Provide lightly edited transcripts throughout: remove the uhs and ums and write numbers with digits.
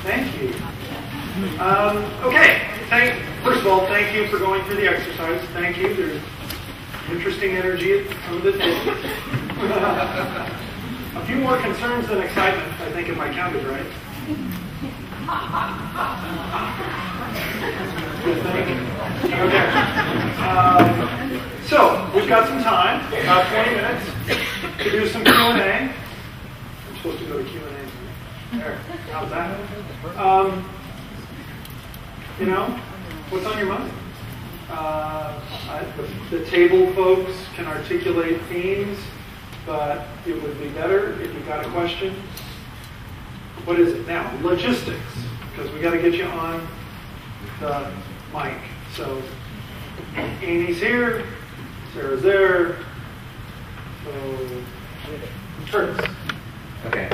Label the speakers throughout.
Speaker 1: Thank you. Okay. First of all, thank you for going through the exercise. Thank you. There's interesting energy at some of this. A few more concerns than excitement, I think, if I counted right. Good thing. Okay. So, we've got some time, about 20 minutes, to do some Q&A. I'm supposed to go to Q&A. There. How's that? What's on your mind? The table folks can articulate themes, but it would be better if you got a question. What is it now? Logistics, because we got to get you on the mic. So Amy's here, Sarah's there. So Curtis.
Speaker 2: Okay.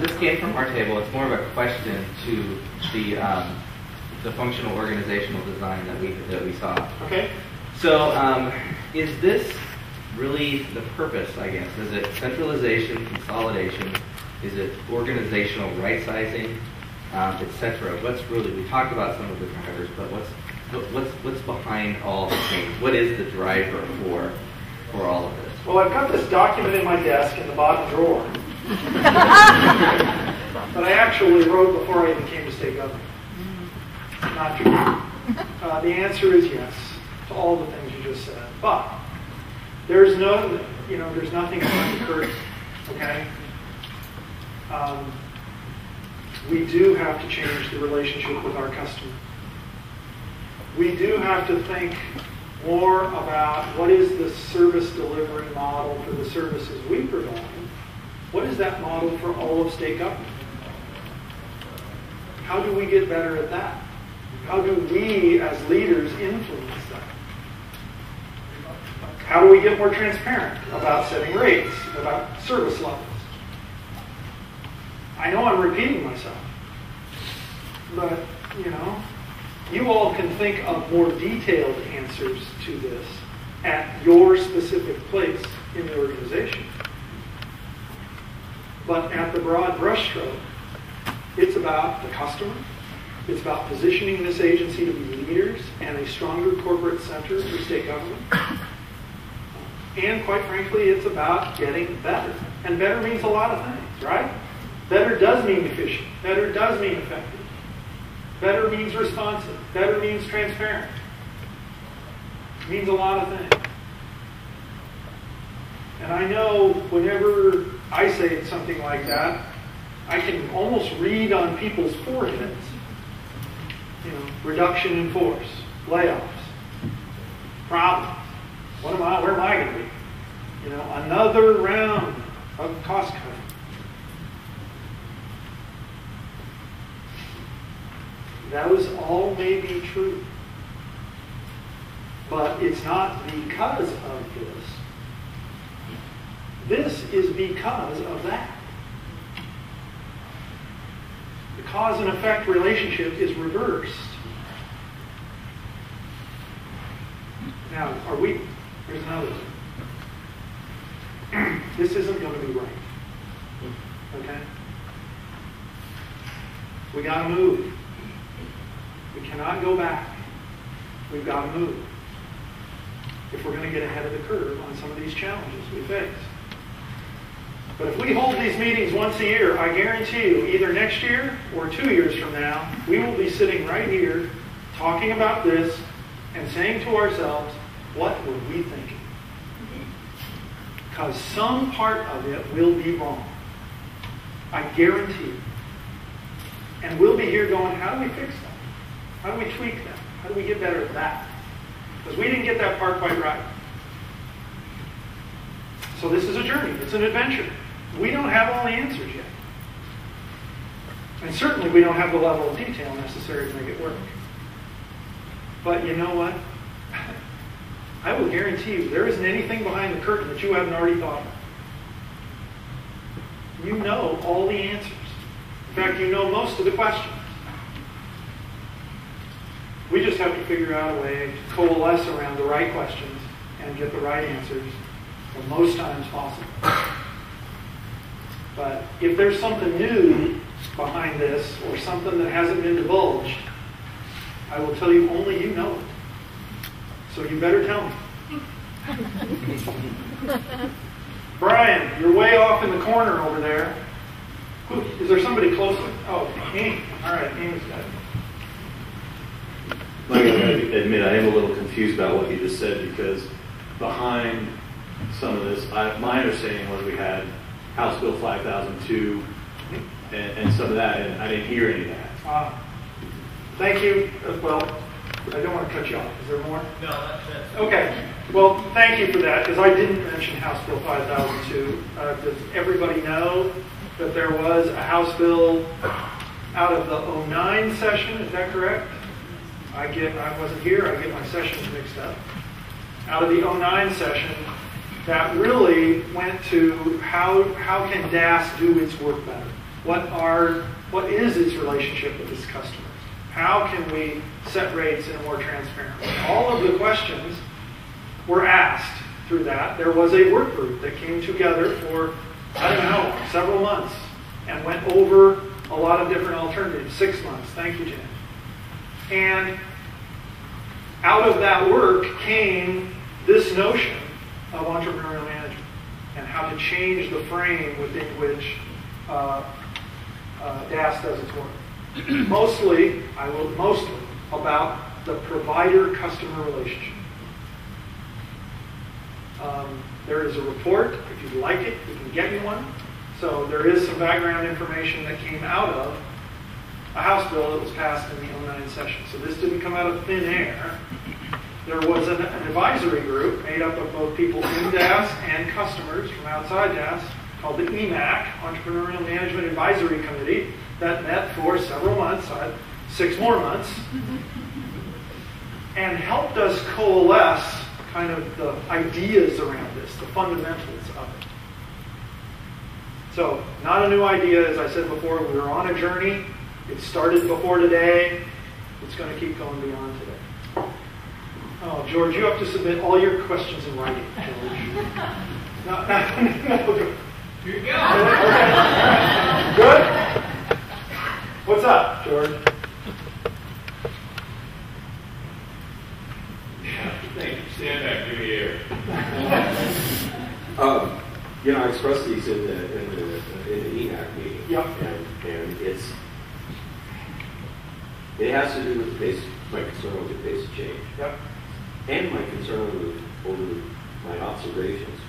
Speaker 2: This came from our table. It's more of a question to the functional organizational design that we saw.
Speaker 1: Okay.
Speaker 2: So is this really the purpose, I guess? Is it centralization, consolidation? Is it organizational right-sizing, etc.? What's really, we talked about some of the drivers, but what's behind all the things? What is the driver for all of this?
Speaker 1: Well, I've got this document in my desk in the bottom drawer that I actually wrote before I even came to state government. Not true. The answer is yes to all the things you just said, but there's nothing behind the curtain. Okay. We do have to change the relationship with our customer. We do have to think more about what is the service delivery model for the services we provide. What is that model for all of state government? How do we get better at that? How do we, as leaders, influence that? How do we get more transparent about setting rates, about service levels? I know I'm repeating myself, but, you all can think of more detailed answers to this at your specific place in the organization. But at the broad brushstroke, it's about the customer. It's about positioning this agency to be leaders and a stronger corporate center for state government. And quite frankly, it's about getting better. And better means a lot of things, right? Better does mean efficient. Better does mean effective. Better means responsive. Better means transparent. It means a lot of things. And I know whenever I say something like that, I can almost read on people's foreheads. Reduction in force, layoffs, problems. Where am I going to be? Another round of cost cutting. Those all may be true. But it's not because of this. This is because of that. The cause and effect relationship is reversed. Now, here's another thing. This isn't going to be right. Okay? We got to move. We cannot go back. We've got to move if we're going to get ahead of the curve on some of these challenges we face. But if we hold these meetings once a year, I guarantee you, either next year or 2 years from now, we will be sitting right here talking about this and saying to ourselves, what were we thinking? Because some part of it will be wrong. I guarantee you. And we'll be here going, how do we fix that? How do we tweak that? How do we get better at that? Because we didn't get that part quite right. So this is a journey. It's an adventure. We don't have all the answers yet. And certainly we don't have the level of detail necessary to make it work. But you know what? I will guarantee you there isn't anything behind the curtain that you haven't already thought of. You know all the answers. In fact, you know most of the questions. We just have to figure out a way to coalesce around the right questions and get the right answers the most times possible. But if there's something new behind this or something that hasn't been divulged, I will tell you only you know it. So you better tell me. Brian, you're way off in the corner over there. Is there somebody close? Oh, Amy. All right, Amy's got it.
Speaker 3: I'm going to admit I am a little confused about what you just said, because behind some of this, my understanding was we had House Bill 5002 and some of that, and I didn't hear any of that.
Speaker 1: Thank you. Well, I don't want to cut you off. Is there more?
Speaker 4: No, that's
Speaker 1: Okay. Well, thank you for that, because I didn't mention House Bill 5002. Does everybody know that there was a House bill out of the 09 session? Is that correct? I wasn't here. I get my sessions mixed up. Out of the 09 session, that really went to how can DAS do its work better? What is its relationship with its customers? How can we set rates in a more transparent way? All of the questions were asked through that. There was a work group that came together for, I don't know, several months and went over a lot of different alternatives. 6 months. Thank you, Jen. And out of that work came this notion of entrepreneurial management and how to change the frame within which DAS does its work. Mostly about the provider-customer relationship. There is a report. If you'd like it, we can get you one. So there is some background information that came out of a House bill that was passed in the 09 session. So this didn't come out of thin air. There was an advisory group made up of both people in DAS and customers from outside DAS called the EMAC, Entrepreneurial Management Advisory Committee, that met for several months, 6 more months, and helped us coalesce kind of the ideas around this, the fundamentals of it. So, not a new idea. As I said before, we were on a journey. It started before today. It's going to keep going beyond today. Oh, George, you have to submit all your questions in writing, George. No.
Speaker 4: Here you go.
Speaker 1: Okay. Good? What's up, George?
Speaker 4: Thank you. Stand back. Give me air.
Speaker 3: I expressed these in the ENAC meeting.
Speaker 1: Yep.
Speaker 3: And it has to do with my concern with the pace of change.
Speaker 1: Yep.
Speaker 3: And my concern over my observations.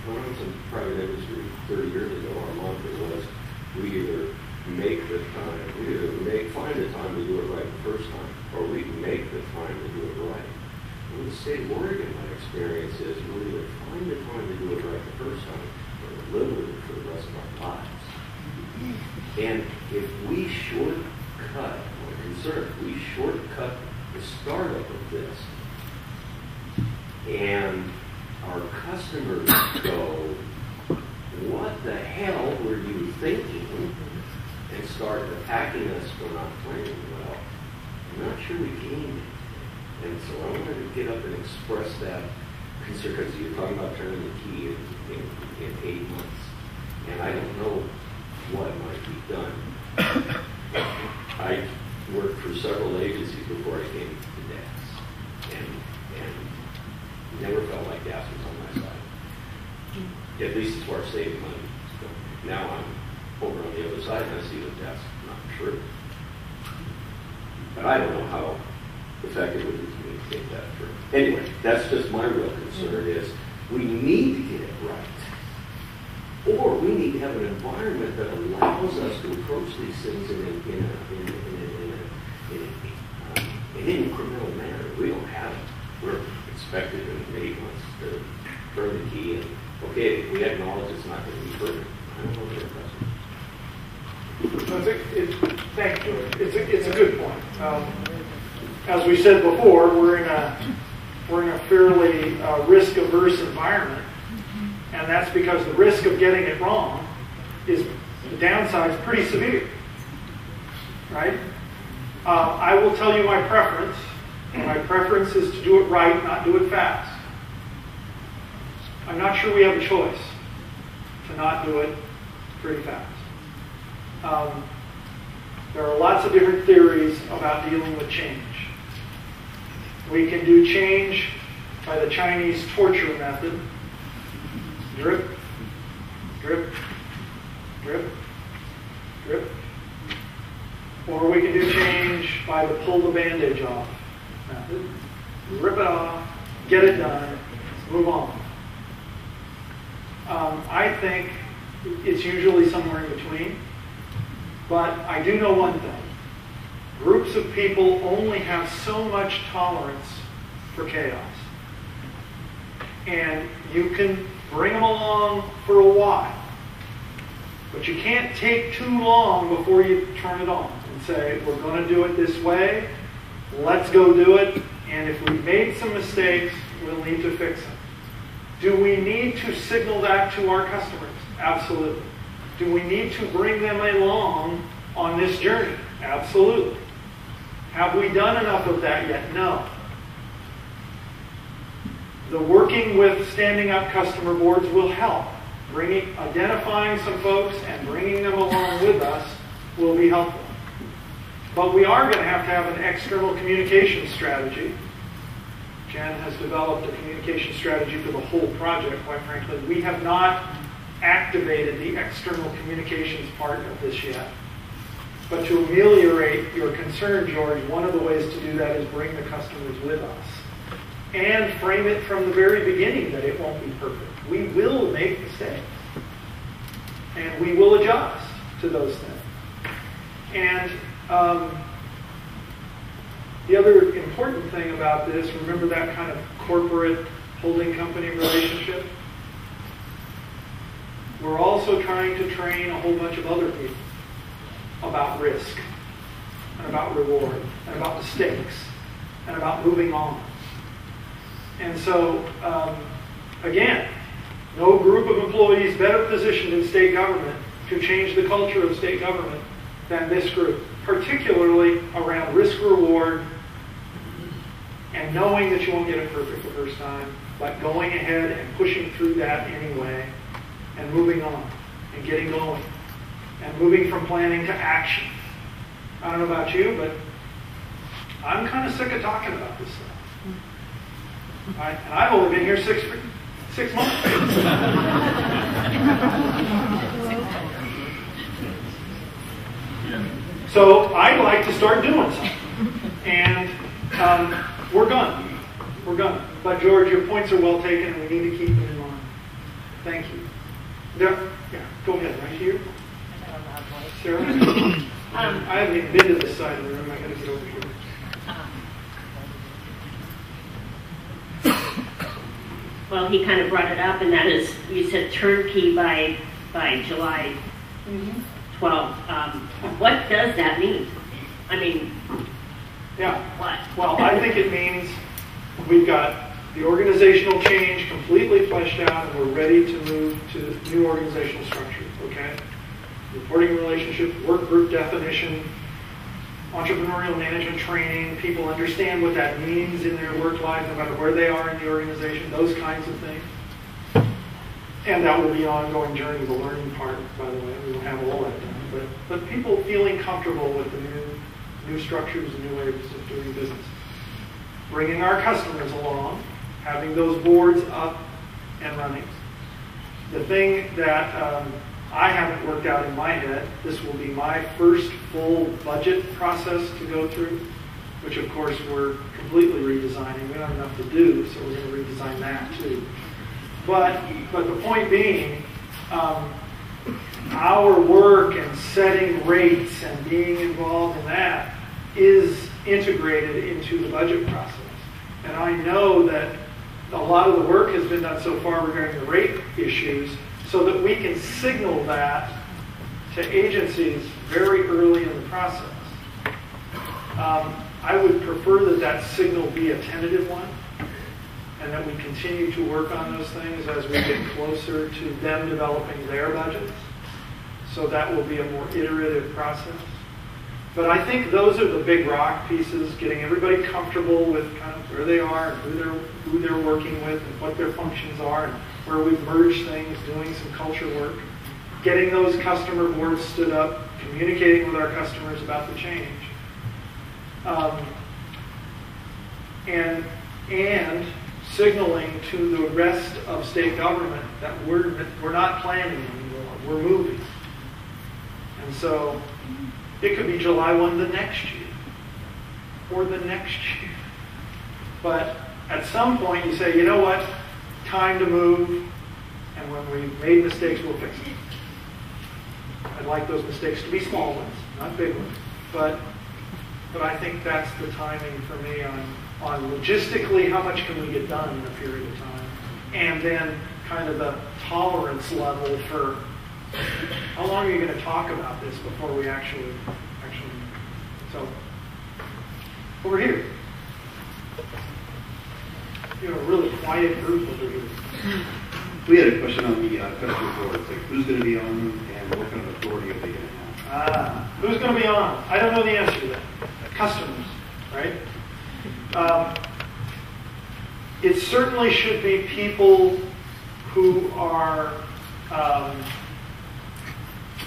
Speaker 3: When I was in private industry 30 years ago, our mantra was we either find the time to do it right the first time, or we make the time to do it right. In the state of Oregon, my experience is we either find the time to do it right the first time, or live with it for the rest of our lives. And if we shortcut, we shortcut the startup of this, and our customers go, what the hell were you thinking? And start attacking us for not planning well. I'm not sure we gained it. And so I wanted to get up and express that concern, because you're talking about turning the key in 8 months. And I don't know what might be done. I worked for several agencies before I came to DAS. And never felt like DAS was on my side. At least as far as saving money. So now I'm over on the other side and I see that that's not true. But I don't know how effective it would be to communicate that through. Anyway, that's just my real concern is we need to get it right. Or we need to have an environment that allows us to approach these things in an incremental manner. We don't have it. We're expected in 8 months to turn the key and, okay, we acknowledge it's not going to be perfect. I don't know what their
Speaker 1: Thank you, George. It's a good point. As we said before, we're in a fairly risk-averse environment, and that's because the risk of getting it wrong is the downside is pretty severe, right? I will tell you my preference. My preference is to do it right, not do it fast. I'm not sure we have a choice to not do it pretty fast. There are lots of different theories about dealing with change. We can do change by the Chinese torture method. Drip, drip, drip, drip. Or we can do change by the pull the bandage off method. Rip it off, get it done, move on. I think it's usually somewhere in between. But I do know one thing. Groups of people only have so much tolerance for chaos. And you can bring them along for a while. But you can't take too long before you turn it on and say, we're going to do it this way. Let's go do it. And if we've made some mistakes, we'll need to fix them. Do we need to signal that to our customers? Absolutely. Do we need to bring them along on this journey? Absolutely. Have we done enough of that yet? No. The working with standing up customer boards will help. Identifying some folks and bringing them along with us will be helpful. But we are going to have an external communication strategy. Jen has developed a communication strategy for the whole project, quite frankly. We have not activated the external communications part of this yet. But to ameliorate your concern, George, one of the ways to do that is bring the customers with us. And frame it from the very beginning that it won't be perfect. We will make mistakes. And we will adjust to those things. And the other important thing about this, remember that kind of corporate holding company relationship? We're also trying to train a whole bunch of other people about risk, and about reward, and about mistakes, and about moving on. And so, again, no group of employees better positioned in state government to change the culture of state government than this group, particularly around risk-reward and knowing that you won't get it perfect the first time, but going ahead and pushing through that anyway, and moving on, and getting going, and moving from planning to action. I don't know about you, but I'm kind of sick of talking about this stuff. Right? And I've only been here six months. So I'd like to start doing something. And we're gonna. But George, your points are well taken, and we need to keep them in mind. Thank you. Yeah, go ahead, right here. Sarah? I haven't even been to this side of the room. I got to get over here.
Speaker 5: Well, he kind of brought it up, and that is, you said turnkey by July 12th. What does that mean? I mean,
Speaker 1: yeah.
Speaker 5: What?
Speaker 1: Well, I think it means we've got the organizational change completely fleshed out, and we're ready to move to new organizational structures, okay? Reporting relationship, work group definition, entrepreneurial management training, people understand what that means in their work life, no matter where they are in the organization, those kinds of things. And that will be an ongoing journey, the learning part, by the way. We will have all that done. But people feeling comfortable with the new structures and new ways of doing business. Bringing our customers along, having those boards up and running. The thing that I haven't worked out in my head, this will be my first full budget process to go through, which of course we're completely redesigning. We don't have enough to do, so we're going to redesign that too. But the point being, our work and setting rates and being involved in that is integrated into the budget process. And I know that a lot of the work has been done so far regarding the rate issues so that we can signal that to agencies very early in the process. I would prefer that signal be a tentative one, and that we continue to work on those things as we get closer to them developing their budgets. So that will be a more iterative process. But I think those are the big rock pieces, getting everybody comfortable with kind of where they are and who they're working with and what their functions are and where we've merged things, doing some culture work. getting those customer boards stood up, communicating with our customers about the change, and signaling to the rest of state government that we're not planning anymore, we're moving. And so it could be July 1 the next year, or the next year. But at some point you say, you know what, time to move, and when we've made mistakes, we'll fix them. I'd like those mistakes to be small ones, not big ones. But I think that's the timing for me on logistically how much can we get done in a period of time. And then kind of the tolerance level for how long are you going to talk about this before we actually so over here. You know, a really quiet group over here.
Speaker 6: We had a question on the customer boards, like who's going to be on them and what kind of authority are they going to have?
Speaker 1: Who's going to be on? I don't know the answer to that. Customers, right? It certainly should be people who are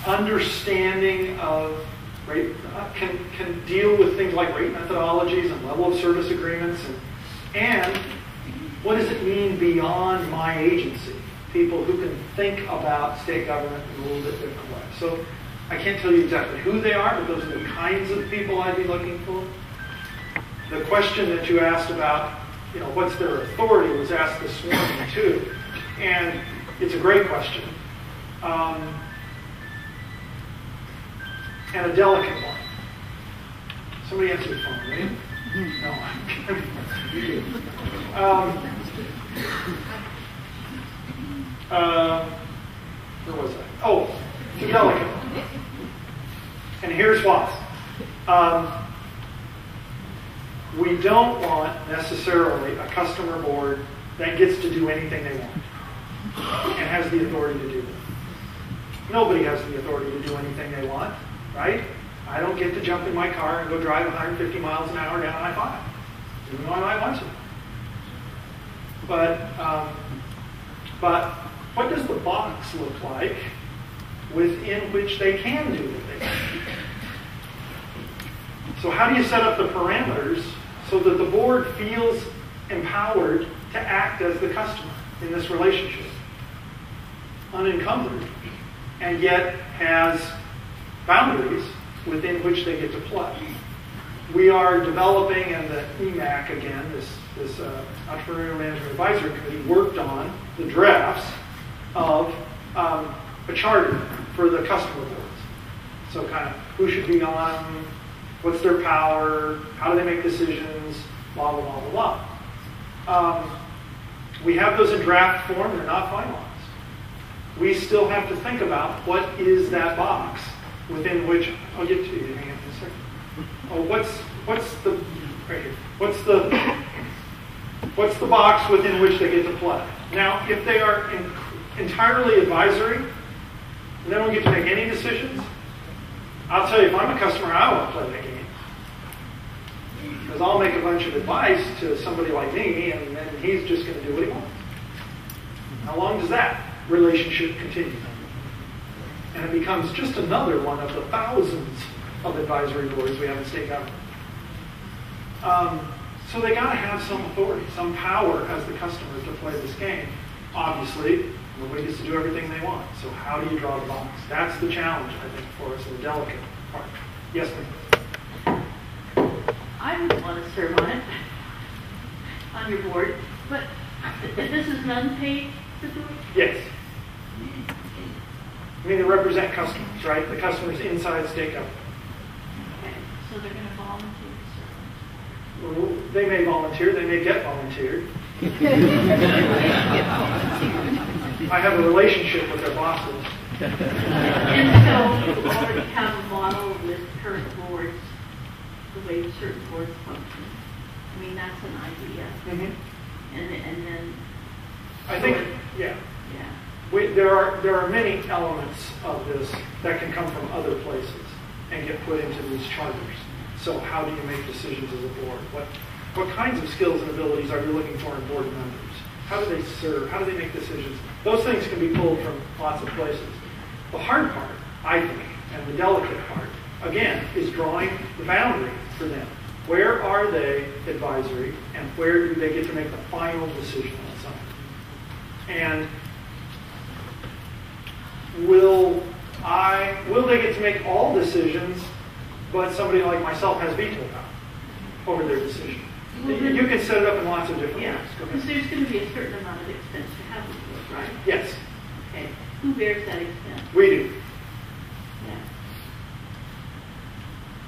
Speaker 1: understanding of rate, can deal with things like rate methodologies and level of service agreements, and what does it mean beyond my agency? People who can think about state government in a little bit different way. So I can't tell you exactly who they are, but those are the kinds of people I'd be looking for. The question that you asked about, you know, what's their authority was asked this morning too, and it's a great question, and a delicate one. Somebody answer the phone, right? No, I'm kidding. Where was I? Oh, it's a delicate one. And here's why. We don't want necessarily a customer board that gets to do anything they want and has the authority to do that. Nobody has the authority to do anything they want, right? I don't get to jump in my car and go drive 150 miles an hour down I-5, even though I might want to. But what does the box look like within which they can do what they can? So how do you set up the parameters so that the board feels empowered to act as the customer in this relationship, unencumbered, and yet has boundaries within which they get to play? We are developing, and the EMAC, again, this Entrepreneurial Management Advisory Committee, worked on the drafts of a charter for the customer boards. So kind of who should be on, what's their power, how do they make decisions, blah, blah, blah, blah, blah. We have those in draft form, they're not finalized. We still have to think about what is that box within which, I'll get to you, hang on a second. Oh, what's the, right here, what's the box within which they get to play? Now, if they are entirely advisory, and they don't get to make any decisions, I'll tell you, if I'm a customer, I won't play that game. Because I'll make a bunch of advice to somebody like me, and then he's just going to do what he wants. How long does that relationship continue? And it becomes just another one of the thousands of advisory boards we have in state government. So they got to have some authority, some power as the customer to play this game. Obviously, nobody gets to do everything they want. So how do you draw the box? That's the challenge, I think, for us, the delicate part. Yes, ma'am.
Speaker 7: I would want to serve on it, on your board, but this is an unpaid situation?
Speaker 1: Yes. I mean, they represent customers, right? The customers inside state government.
Speaker 7: Okay, so they're going to volunteer to serve.
Speaker 1: Well, they may volunteer, they may get volunteered. I have a relationship with their bosses.
Speaker 7: And so you already have a model with current boards, the way certain boards function. I mean, that's an idea.
Speaker 1: Mm-hmm.
Speaker 7: And then...
Speaker 1: I think, yeah. There are many elements of this that can come from other places and get put into these charters. So how do you make decisions as a board? What kinds of skills and abilities are you looking for in board members? How do they serve? How do they make decisions? Those things can be pulled from lots of places. The hard part, I think, and the delicate part, again, is drawing the boundary for them. Where are they advisory, and where do they get to make the final decision on something? And will they get to make all decisions, but somebody like myself has veto power over their decision? You can set it up in lots of different ways.
Speaker 7: Because there's going to be a certain amount of expense to have the board, right?
Speaker 1: Yes,
Speaker 7: Okay. Who bears that expense?
Speaker 1: we do.
Speaker 7: Yeah.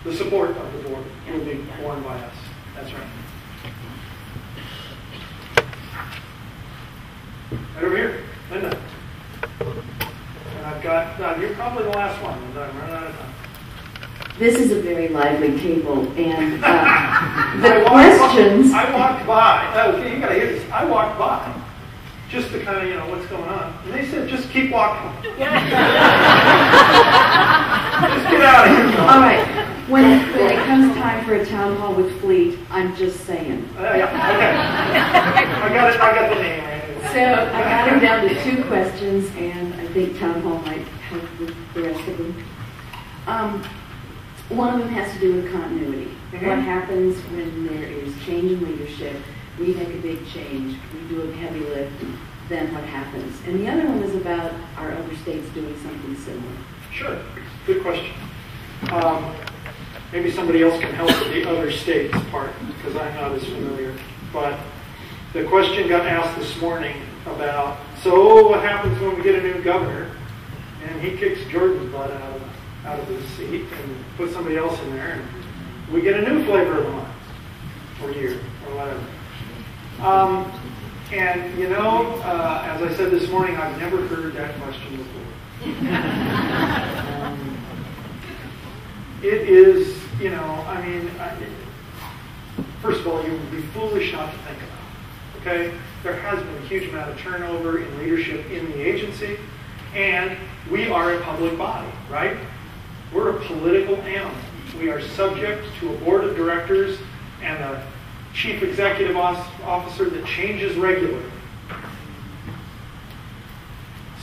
Speaker 1: The support of the board will be borne by us. That's right. Right over here, Linda. And I've got, you're probably the last one, Linda. I'm running out of time.
Speaker 8: This is a very lively table, and the questions.
Speaker 1: I walked by. Okay, you got to hear this. I walked by just to kind of, what's going on. And they said, just keep walking. Just get out of here.
Speaker 8: All right. When it comes time for a town hall with Fleet, I'm just saying.
Speaker 1: Yeah, okay. I got the name right.
Speaker 8: So I got him down to 2 questions, and I think town hall might help with the rest of them. One of them has to do with continuity.
Speaker 1: Mm-hmm.
Speaker 8: What happens when there is change in leadership? We make a big change, we do a heavy lift, then what happens? And the other one is about our other states doing something similar.
Speaker 1: Sure. Good question. Maybe somebody else can help with the other states part, because I'm not as familiar. But the question got asked this morning about, so what happens when we get a new governor and he kicks Jordan's butt out of his seat and puts somebody else in there, and we get a new flavor of the month or year or whatever. And as I said this morning, I've never heard that question before. It is, first of all, you would be foolish not to think about it. Okay? There has been a huge amount of turnover in leadership in the agency, and we are a public body, right? We're a political animal. We are subject to a board of directors and a chief executive officer that changes regularly.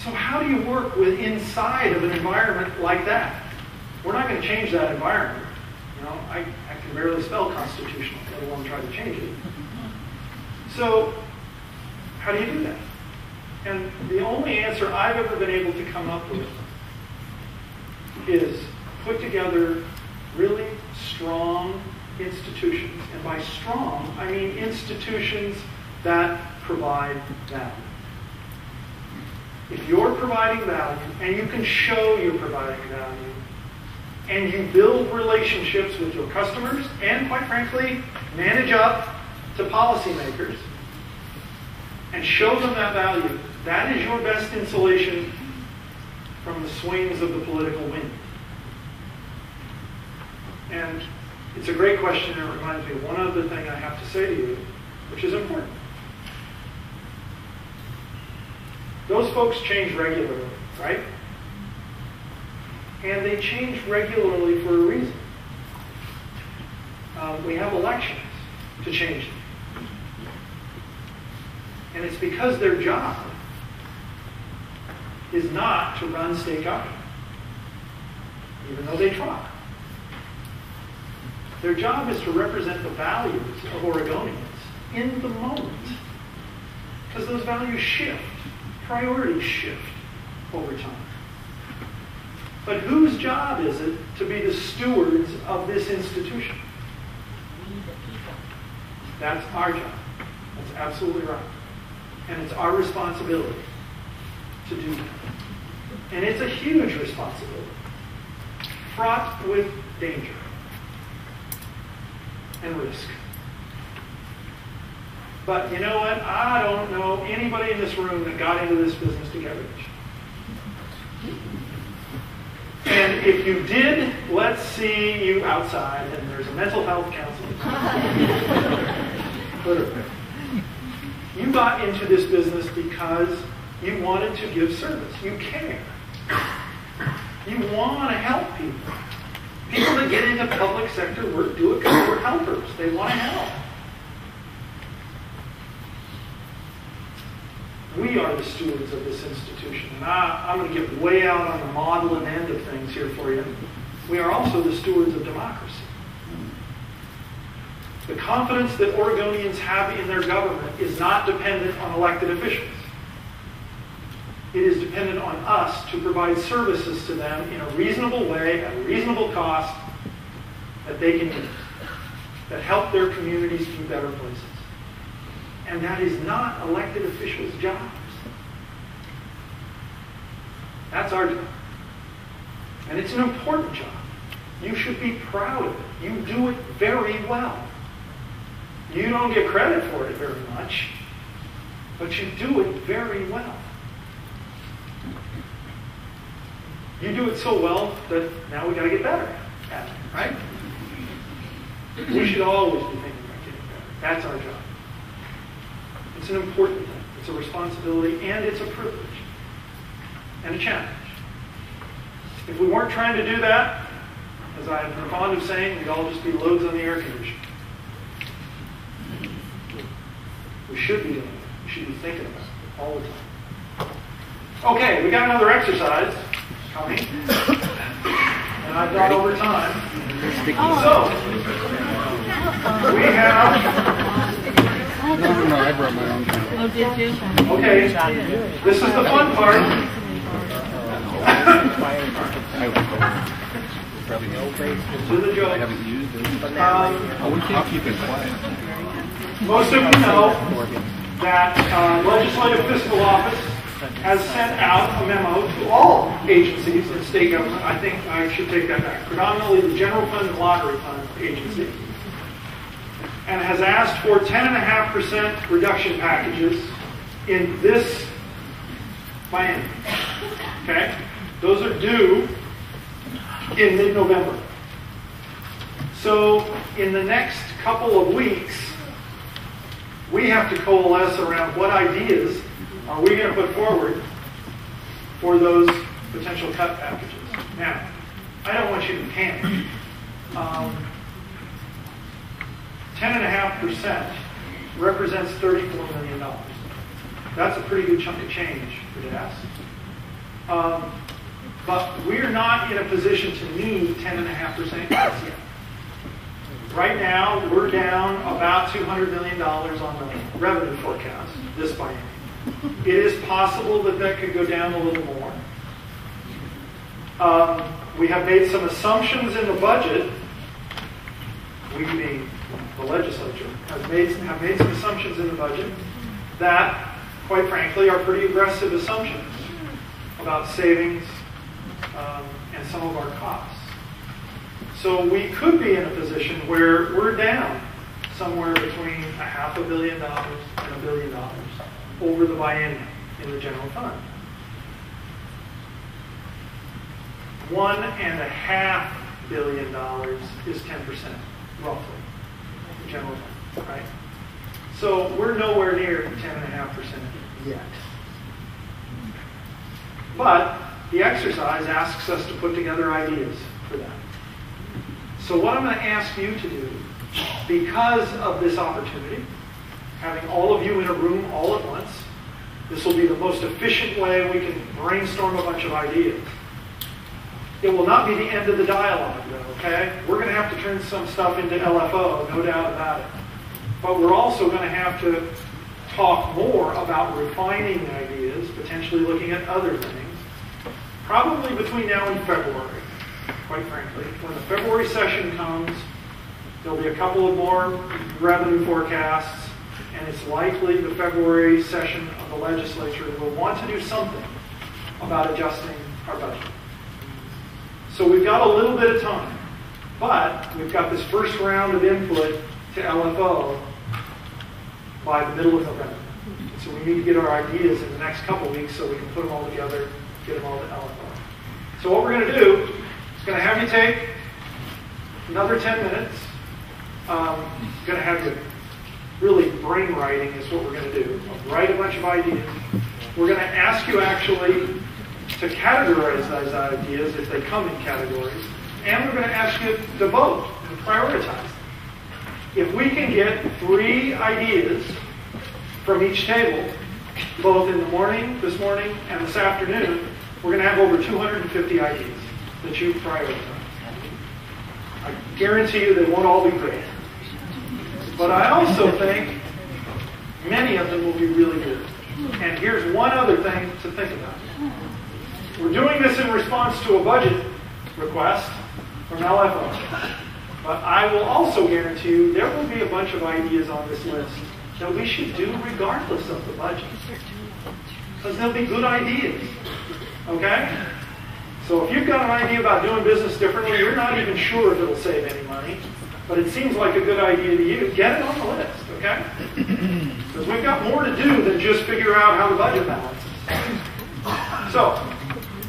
Speaker 1: So how do you work with inside of an environment like that? We're not going to change that environment. I can barely spell constitutional, let alone try to change it. So how do you do that? And the only answer I've ever been able to come up with is put together really strong institutions. And by strong, I mean institutions that provide value. If you're providing value, and you can show you're providing value, and you build relationships with your customers, and quite frankly, manage up to policymakers, and show them that value, that is your best insulation from the swings of the political wind. And it's a great question, and it reminds me of one other thing I have to say to you, which is important. Those folks change regularly, right? And they change regularly for a reason. We have elections to change them. And it's because their job is not to run state government, even though they try. Their job is to represent the values of Oregonians in the moment. Because those values shift, priorities shift over time. But whose job is it to be the stewards of this institution? That's our job. That's absolutely right. And it's our responsibility to do that. And it's a huge responsibility, fraught with danger and risk. But you know what? I don't know anybody in this room that got into this business to get rich. And if you did, let's see you outside, and there's a mental health counseling. You got into this business because you wanted to give service. You care. You want to help people. People that get into public sector work do it because we're helpers. They want to help. We are the stewards of this institution. And I'm going to get way out on the maudlin end of things here for you. We are also the stewards of democracy. The confidence that Oregonians have in their government is not dependent on elected officials. It is dependent on us to provide services to them in a reasonable way, at a reasonable cost, that they can use, that help their communities be better places. And that is not elected officials' jobs. That's our job. And it's an important job. You should be proud of it. You do it very well. You don't get credit for it very much, but you do it very well. You do it so well that now we got to get better at it, right? We should always be thinking about getting better. That's our job. It's an important thing. It's a responsibility, and it's a privilege and a challenge. If we weren't trying to do that, as I've been fond of saying, we'd all just be loads on the air conditioner. We should be doing it. We should be thinking about it all the time. Okay, we got another exercise coming, and I've gone over time. So, we have...
Speaker 9: No, I brought my own.
Speaker 7: Oh, did you?
Speaker 1: Okay, this is the fun part. To the joke.
Speaker 9: I haven't used it. We can't keep it quiet.
Speaker 1: Most of you know that Legislative Fiscal Office has sent out a memo to all agencies in state government. I think I should take that back. Predominantly the general fund and lottery fund agencies. And has asked for 10.5% reduction packages in this biennium. Okay? Those are due in mid-November. So in the next couple of weeks, we have to coalesce around what ideas are we going to put forward for those potential cut packages. Now, I don't want you to panic. 10.5% represents $34 million. That's a pretty good chunk of change for gas. But we're not in a position to need 10.5% cuts yet. Right now, we're down about $200 million on the revenue forecast this biennium. It is possible that that could go down a little more. We have made some assumptions in the budget. We being the legislature have made some assumptions in the budget that, quite frankly, are pretty aggressive assumptions about savings and some of our costs. So we could be in a position where we're down somewhere between $500 million and $1 billion over the biennium in the general fund. $1.5 billion is 10%, roughly, the general fund, right? So we're nowhere near 10.5% yet. But the exercise asks us to put together ideas for that. So what I'm going to ask you to do, because of this opportunity, having all of you in a room all at once, this will be the most efficient way we can brainstorm a bunch of ideas. It will not be the end of the dialogue, though, okay? We're going to have to turn some stuff into LFO, no doubt about it. But we're also going to have to talk more about refining ideas, potentially looking at other things, probably between now and February. Quite frankly, when the February session comes, there'll be a couple of more revenue forecasts, and it's likely the February session of the legislature will want to do something about adjusting our budget. So we've got a little bit of time, but we've got this first round of input to LFO by the middle of November. So we need to get our ideas in the next couple of weeks so we can put them all together, get them all to LFO. So what we're going to do is going to have you take another 10 minutes. Going to have you really brain writing is what we're going to do. Write a bunch of ideas. We're going to ask you actually to categorize those ideas if they come in categories. And we're going to ask you to vote and prioritize them. If we can get 3 ideas from each table both in the morning, this morning, and this afternoon, we're going to have over 250 ideas that you've prioritized. I guarantee you they won't all be great. But I also think many of them will be really good. And here's one other thing to think about. We're doing this in response to a budget request from LFO. But I will also guarantee you there will be a bunch of ideas on this list that we should do regardless of the budget. Because they'll be good ideas. Okay? So if you've got an idea about doing business differently, you're not even sure if it'll save any money, but it seems like a good idea to you, get it on the list, okay? Because we've got more to do than just figure out how the budget balances. So,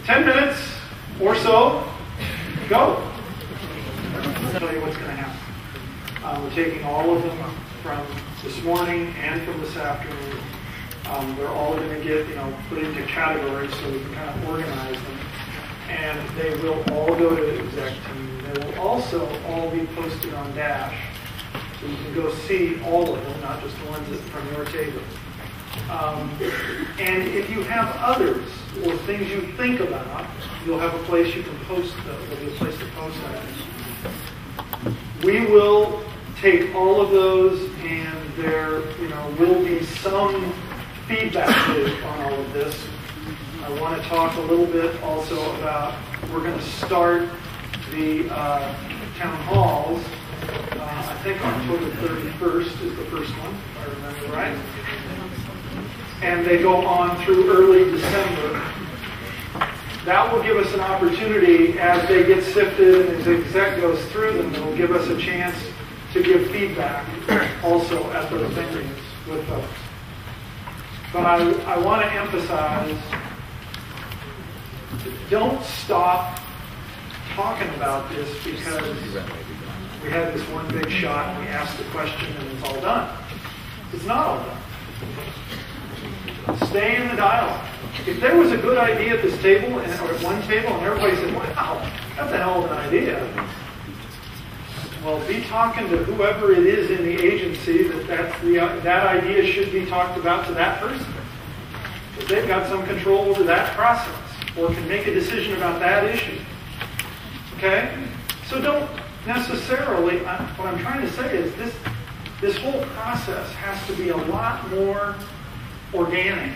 Speaker 1: 10 minutes or so, go. I'll tell you what's going to happen. We're taking all of them from this morning and from this afternoon. They're all going to get, put into categories so we can kind of organize them. And they will all go to the exec team. They will also all be posted on Dash. So you can go see all of them, not just the ones from your table. And if you have others or things you think about, you'll have a place you can post those. There'll be a place to post that. We will take all of those, and there, will be some feedback loop on all of this. I want to talk a little bit also about, we're going to start the town halls. I think October 31st is the first one, if I remember right. And they go on through early December. That will give us an opportunity as they get sifted and as the exec goes through them, it will give us a chance to give feedback also at those venues with those. But I want to emphasize, don't stop talking about this because we had this one big shot and we asked the question and it's all done. It's not all done. Stay in the dialogue. If there was a good idea at this table or at one table and everybody said, wow, that's a hell of an idea. Well, be talking to whoever it is in the agency that idea should be talked about to that person. Because they've got some control over that process or can make a decision about that issue. Okay? So don't necessarily, what I'm trying to say is this whole process has to be a lot more organic.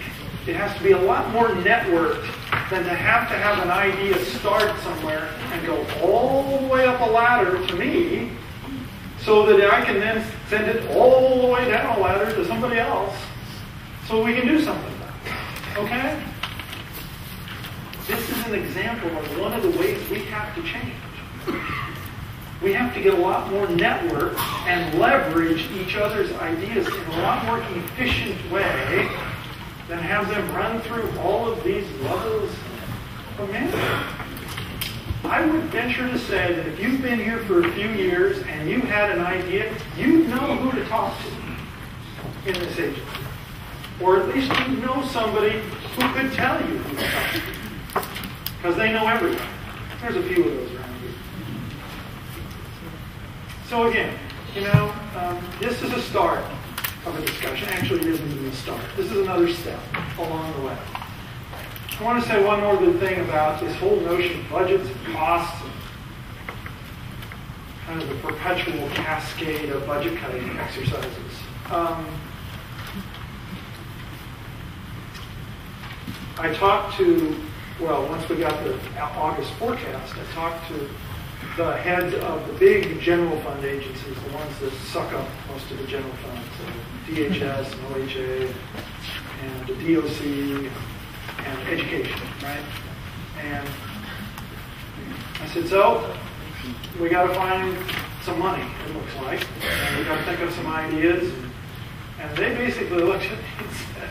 Speaker 1: It has to be a lot more networked than to have an idea start somewhere and go all the way up a ladder to me so that I can then send it all the way down a ladder to somebody else so we can do something about it. Okay? This is an example of one of the ways we have to change. We have to get a lot more networked and leverage each other's ideas in a lot more efficient way than have them run through all of these levels of management. I would venture to say that if you've been here for a few years and you had an idea, you know who to talk to in this agency. Or at least you know somebody who could tell you who to talk to. Because they know everything. There's a few of those around here. So again, this is a start of a discussion. Actually, it isn't even a start. This is another step along the way. I want to say one more good thing about this whole notion of budgets and costs and kind of the perpetual cascade of budget cutting exercises. I talked to, once we got the August forecast, I talked to the heads of the big general fund agencies, the ones that suck up most of the general funds, so DHS and OHA and the DOC and education, right? And I said, so we got to find some money, it looks like, and we got to think of some ideas. And they basically looked at me and said,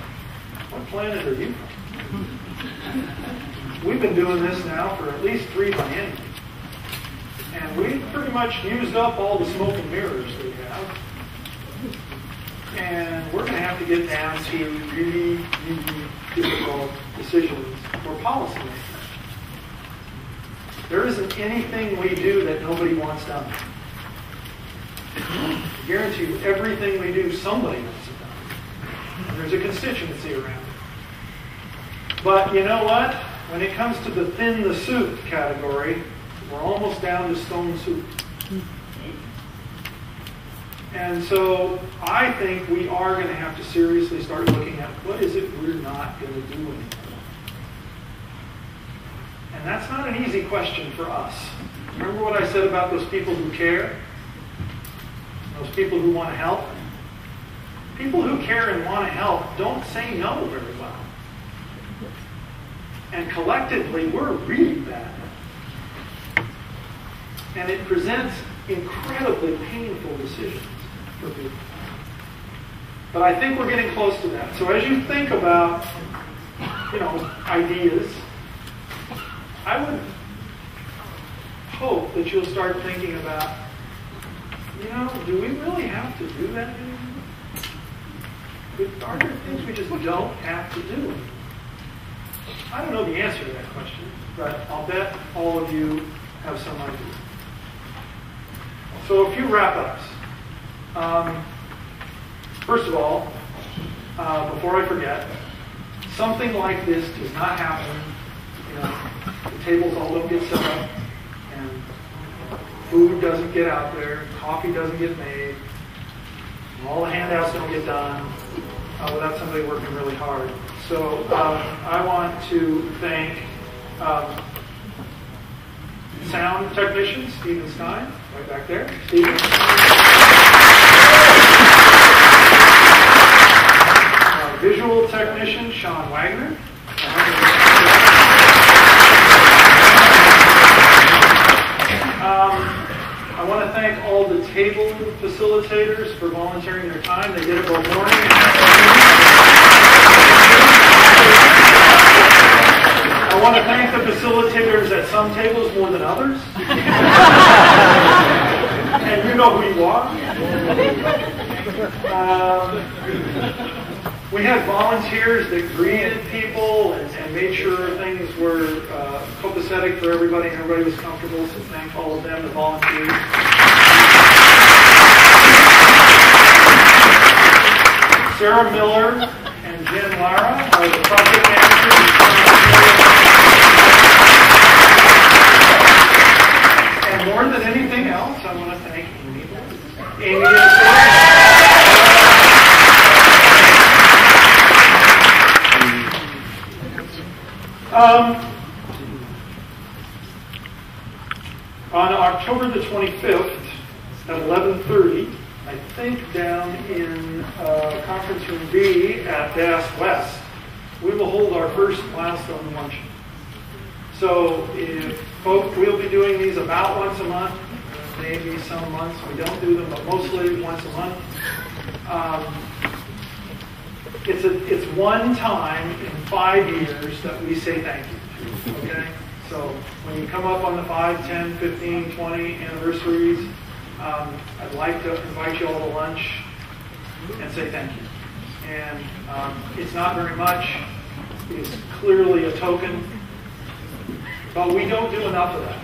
Speaker 1: what planet are you from? We've been doing this now for at least 3 bienniums. And we've pretty much used up all the smoke and mirrors that we have. And we're going to have to get down to really, really difficult decisions for policymakers. There isn't anything we do that nobody wants done. I guarantee you, everything we do, somebody wants it done. And there's a constituency around it. But you know what? When it comes to the thin the soup category, we're almost down to stone soup. And so I think we are going to have to seriously start looking at what is it we're not going to do anymore. And that's not an easy question for us. Remember what I said about those people who care? Those people who want to help? People who care and want to help don't say no very well. And collectively, we're really bad. And it presents incredibly painful decisions for people. But I think we're getting close to that. So as you think about, ideas, I would hope that you'll start thinking about, do we really have to do that anymore? Are there things we just don't have to do? I don't know the answer to that question, but I'll bet all of you have some idea. So a few wrap-ups. First of all, before I forget, something like this does not happen. The tables all don't get set up, and food doesn't get out there, coffee doesn't get made, and all the handouts don't get done without somebody working really hard. So I want to thank sound technician Stephen Stein, right back there. Stephen. Visual technician Sean Wagner. I want to thank all the table facilitators for volunteering their time. They did it both morning and afternoon. I want to thank the facilitators at some tables more than others. And you know who you are. We had volunteers that greeted people and made sure things were copacetic for everybody and everybody was comfortable, so thank all of them, the volunteers. Sarah Miller and Jen Lara are the project managers. And more than anything else, I want to thank Amy. Amy is on October the 25th at 11:30, I think down in conference room B at DAS West, we will hold our first milestone luncheon. So we'll be doing these about once a month, maybe some months we don't do them, but mostly once a month. It's one time in 5 years that we say thank you. Okay? So when you come up on the 5, 10, 15, 20 anniversaries, I'd like to invite you all to lunch and say thank you. And it's not very much. It's clearly a token. But we don't do enough of that.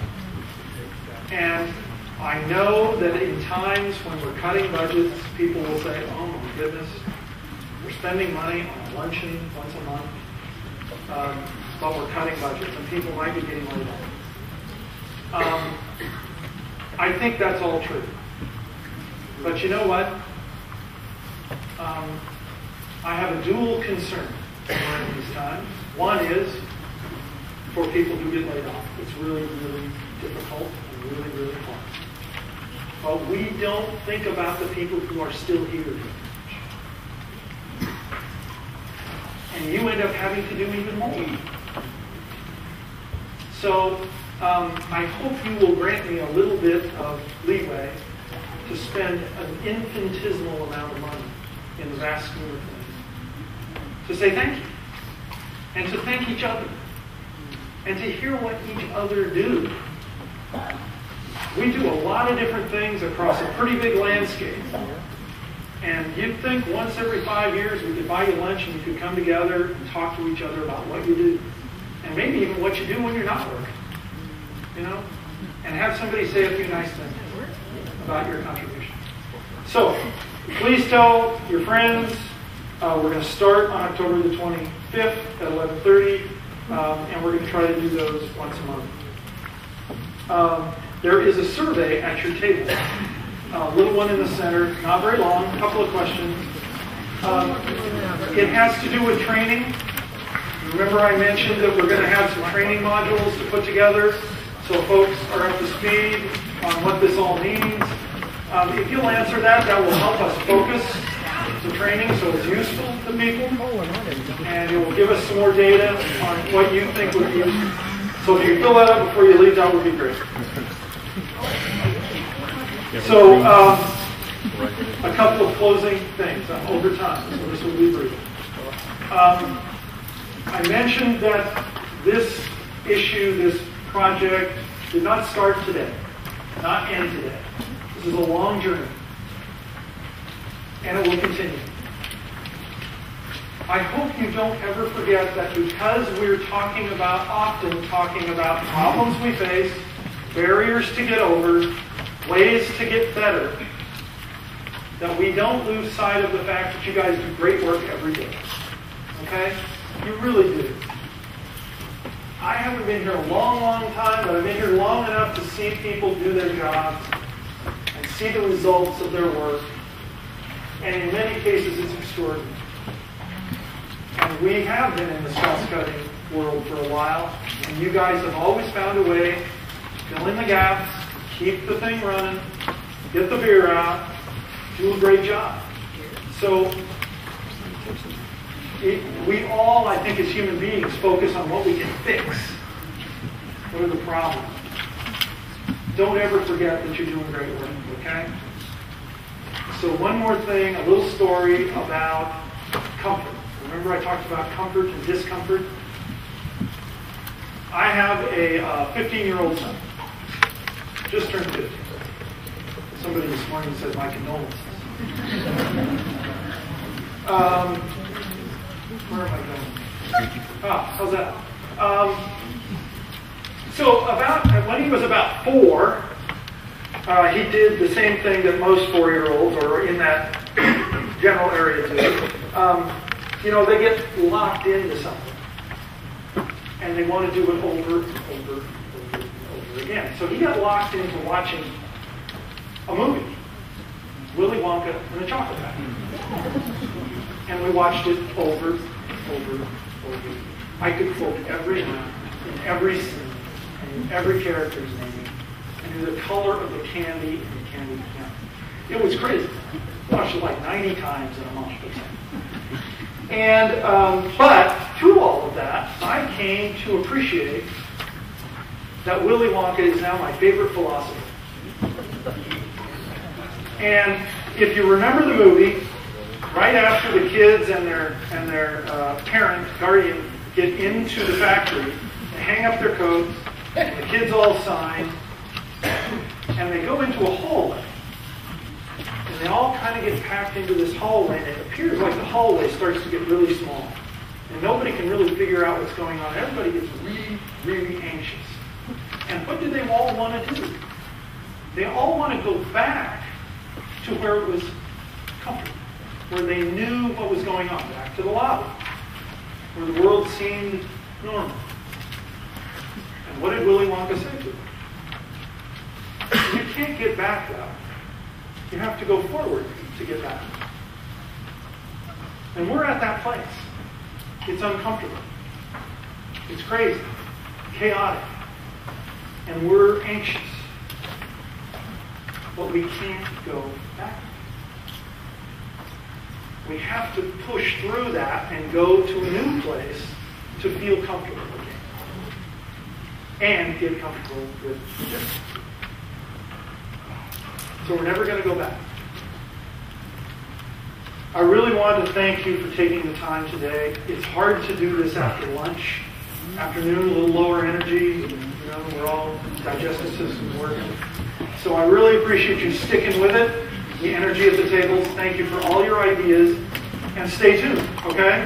Speaker 1: And I know that in times when we're cutting budgets, people will say, oh my goodness, we're spending money on a luncheon once a month, but we're cutting budgets, and people might be getting laid off. I think that's all true. But you know what? I have a dual concern during these times. One is for people who get laid off. It's really, really difficult and really, really hard. But we don't think about the people who are still here. And you end up having to do even more. So I hope you will grant me a little bit of leeway to spend an infinitesimal amount of money in the vast scheme of things. To say thank you. And to thank each other. And to hear what each other do. We do a lot of different things across a pretty big landscape. And you'd think once every 5 years we could buy you lunch and you could come together and talk to each other about what you do. And maybe even what you do when you're not working. And have somebody say a few nice things about your contribution. So, please tell your friends, We're going to start on October the 25th at 11:30, and we're going to try to do those once a month. There is a survey at your table, a little one in the center, not very long, a couple of questions. It has to do with training. Remember I mentioned that we're going to have some training modules to put together so folks are up to speed on what this all means. If you'll answer that, that will help us focus the training so it's useful to people, and it will give us some more data on what you think would be useful. So if you fill that out before you leave, that would be great. So a couple of closing things. I'm over time, so this will be brief. I mentioned that this issue, this project, did not start today, not end today. This is a long journey, and it will continue. I hope you don't ever forget that because we're often talking about problems we face, barriers to get over, ways to get better, that we don't lose sight of the fact that you guys do great work every day. Okay? You really do. I haven't been here a long, long time, but I've been here long enough to see people do their jobs and see the results of their work. And in many cases, it's extraordinary. And we have been in the cross-cutting world for a while, and you guys have always found a way to fill in the gaps, keep the thing running, get the beer out, do a great job. So we all, I think, as human beings, focus on what we can fix. What are the problems? Don't ever forget that you're doing great work, okay? So one more thing, a little story about comfort. Remember I talked about comfort and discomfort? I have a 15-year-old son. Just turned 50. Somebody this morning said my condolences. Where am I going? How's that? So when he was about 4, he did the same thing that most 4-year-olds or in that general area do. They get locked into something, and they want to do it over and over and over again. So he got locked into watching a movie, Willy Wonka and the Chocolate Factory. And we watched it over and over. I could quote every line, in every scene, and every character's name, and the color of the candy and the candy can. It was crazy. I watched it like 90 times in a month. And, but through all of that, I came to appreciate that Willy Wonka is now my favorite philosopher. And if you remember the movie, right after the kids and their parent, guardian, get into the factory, they hang up their coats, and the kids all sign, and they go into a hallway. And they all kind of get packed into this hallway, and it appears like the hallway starts to get really small. And nobody can really figure out what's going on. Everybody gets really, really anxious. And what do they all want to do? They all want to go back to where it was comfortable, where they knew what was going on, back to the lobby, where the world seemed normal. And what did Willy Wonka say to them? You can't get back that way. You have to go forward to get back. And we're at that place. It's uncomfortable. It's crazy, chaotic, and we're anxious. But we can't go back. We have to push through that and go to a new place to feel comfortable again. And get comfortable with the difference. So we're never going to go back. I really wanted to thank you for taking the time today. It's hard to do this after lunch. Afternoon, a little lower energy. We're all digestive systems working. So I really appreciate you sticking with it. The energy at the tables. Thank you for all your ideas. And stay tuned, okay?